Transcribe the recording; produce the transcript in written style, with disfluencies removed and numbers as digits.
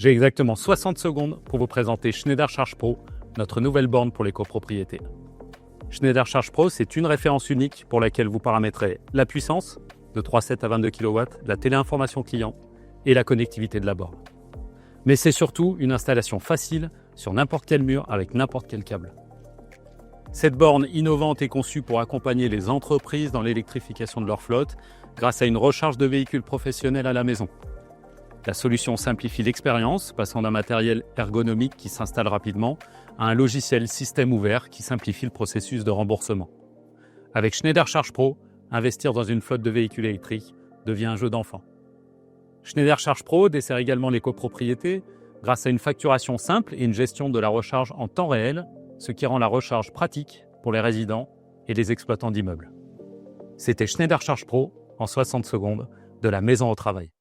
J'ai exactement 60 secondes pour vous présenter Schneider Charge Pro, notre nouvelle borne pour les copropriétés. Schneider Charge Pro, c'est une référence unique pour laquelle vous paramétrez la puissance, de 3,7 à 22 kW, la téléinformation client et la connectivité de la borne. Mais c'est surtout une installation facile sur n'importe quel mur avec n'importe quel câble. Cette borne innovante est conçue pour accompagner les entreprises dans l'électrification de leur flotte grâce à une recharge de véhicules professionnels à la maison. La solution simplifie l'expérience, passant d'un matériel ergonomique qui s'installe rapidement à un logiciel système ouvert qui simplifie le processus de remboursement. Avec Schneider Charge Pro, investir dans une flotte de véhicules électriques devient un jeu d'enfant. Schneider Charge Pro dessert également les copropriétés grâce à une facturation simple et une gestion de la recharge en temps réel, ce qui rend la recharge pratique pour les résidents et les exploitants d'immeubles. C'était Schneider Charge Pro en 60 secondes, de la maison au travail.